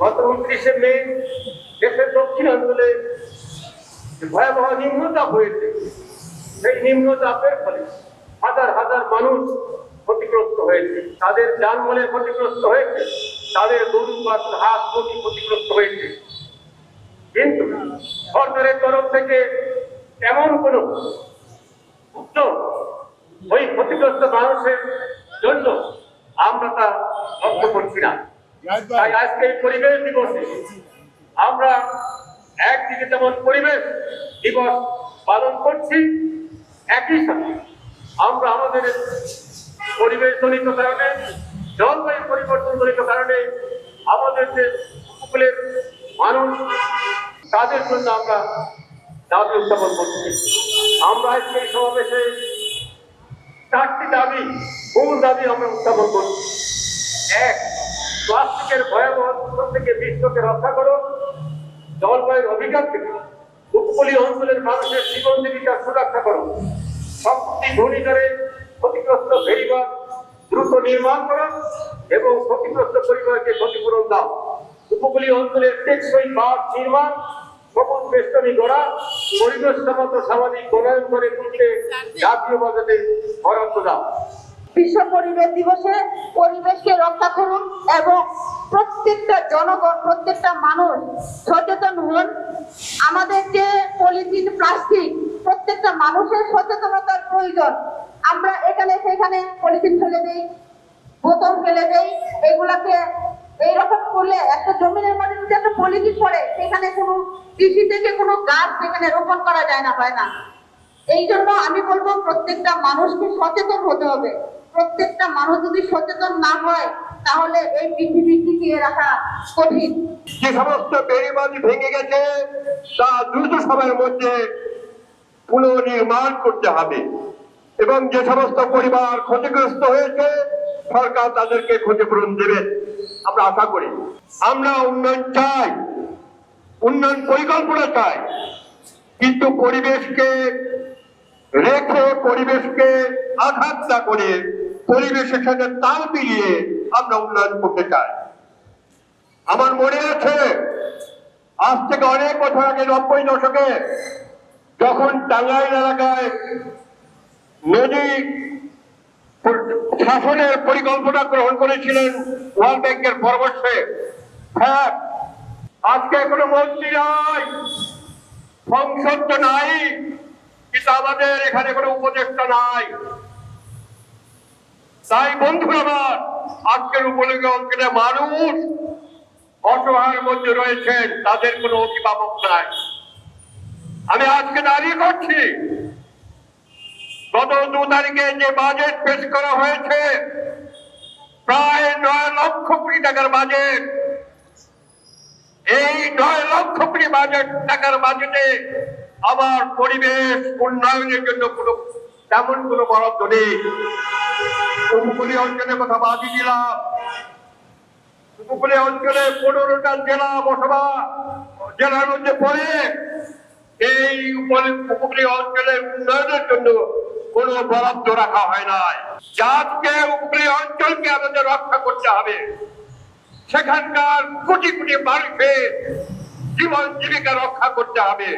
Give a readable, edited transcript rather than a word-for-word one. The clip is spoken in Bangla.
গত 29শে মে দেশের দক্ষিণাঞ্চলে ভয়াবহ নিম্নচাপ হয়েছে। সেই নিম্নচাপের ফলে হাজার হাজার মানুষ ক্ষতিগ্রস্ত হয়েছে, তাদের যানবাহনের ক্ষতিগ্রস্ত হয়েছে, তাদের গরু বা হাঁস মুরগি ক্ষতিগ্রস্ত হয়েছে। কিন্তু সরকারের তরফ থেকে এমন কোন উদ্যোগ ওই ক্ষতিগ্রস্ত মানুষের জন্য আমরা তা লক্ষ্য করছি না। তাই আজকে এই পরিবেশ দিবসে আমরা একদিকে যেমন পরিবেশ দিবস পালন করছি, একই সাথে আমরা আমাদের পরিবেশ জনিত কারণে, জলবায়ু পরিবর্তন জনিত কারণে আমাদের যে উপকূলের মানুষ, তাদের জন্য আমরা দাবি উত্থাপন করছি। আমরা আজকে এই সমাবেশে 4টি দাবি, মূল দাবি আমরা উত্থাপন করছি। 1, প্লাস্টিকের ভয়াবহ দূষণ থেকে বিশ্বকে রক্ষা করো। জলবায়ুর অভিঘাত থেকে উপকূলীয় অঞ্চলের মানুষের জীবন জীবিকার সুরক্ষা করো। সম্পত্তি ঘূর্ণিঝড়ে ক্ষতিগ্রস্ত বেড়িবাঁধ দ্রুত নির্মাণ করো এবং ক্ষতিগ্রস্ত পরিবারকে ক্ষতিপূরণ দাও। উপকূলীয় অঞ্চলের টেকসই বাঁধ নির্মাণ, সবুজ বেষ্টনী গড়া, পরিবেশসম্মত সামাজিক বনায়ন করে তুলতে জাতীয় বাজেটে বরাদ্দ দাও। বিশ্ব পরিবেশ দিবসে পরিবেশকে রক্ষা করুন এবং প্রত্যেকটা জনগণ, প্রত্যেকটা মানুষ সচেতন হন। আমাদের যে পলিথিন, প্লাস্টিক, প্রত্যেকটা মানুষের সচেতনতার প্রয়োজন। আমরা এখানে সেখানে পলিথিন ফেলে দেই, বোতল ফেলে দেই, এগুলাকে এইরকম করলে একটা জমিনের মধ্যে যদি একটা পলিথিন পড়ে, সেখানে কোনো কৃষি থেকে কোনো গাছ সেখানে রোপণ করা যায় না, হয় না। এই জন্য আমি বলবো প্রত্যেকটা মানুষকে সচেতন হতে হবে। প্রত্যেকটা মানুষ যদি সচেতন না হয় তাহলে এই পৃথিবী টিকিয়ে রাখা কঠিন। যে সমস্ত বেড়িবাঁধ ভেঙে গেছে তা দ্রুত সময়ের মধ্যে পুনর্নির্মাণ করতে হবে এবং যে সমস্ত পরিবার ক্ষতিগ্রস্ত হয়েছে সরকার তাদেরকে ক্ষতিপূরণ দেবে আমরা আশা করি। আমরা উন্নয়ন চাই, উন্নয়ন পরিকল্পনা চাই, কিন্তু পরিবেশকে রেখে, পরিবেশকে আঘাত না করে, পরিবেশের সাথে তাল মিলিয়ে আমরা উন্নয়ন করতে চাই। আমার মনে আছে আজ থেকে অনেক বছর আগে 90 দশকে যখন টাঙ্গাইল এলাকায় নদী শাসনের পরিকল্পনা গ্রহণ করেছিলেন ওয়ার্ল্ড ব্যাংকের পরামর্শে। হ্যাঁ, আজকে কোনো মন্ত্রী নাই, সংসদ নাই, কিন্তু আমাদের এখানে কোনো উপদেষ্টা নাই। তাই বন্ধুরা আমার, আজকের উপকূলীয় অঞ্চলে মানুষ অসহায়ের মধ্যে রয়েছেন, তাদের কোনো অভিভাবক নাই। আমি আজকে দাঁড়িয়ে করছি, গত 2 তারিখে যে বাজেট পেশ করা হয়েছে, প্রায় 9 লক্ষ কোটি টাকার বাজেট। এই 9 লক্ষ কোটি টাকার বাজেটে আবার পরিবেশ উন্নয়নের জন্য তেমন কোনো বরাদ্দ নেই। উপকূলীয় অঞ্চলের কথা বাদই দিলাম, উপকূলীয় অঞ্চলে 15টা জেলার মধ্যে পড়ে। এই উপকূলীয় অঞ্চলের উন্নয়নের জন্য কোনো বরাদ্দ রাখা হয় নাই। জাতকে, উপকূলীয় অঞ্চলকে আমাদের রক্ষা করতে হবে। সেখানকার কোটি কোটি মানুষের জীবন জীবিকা রক্ষা করতে হবে।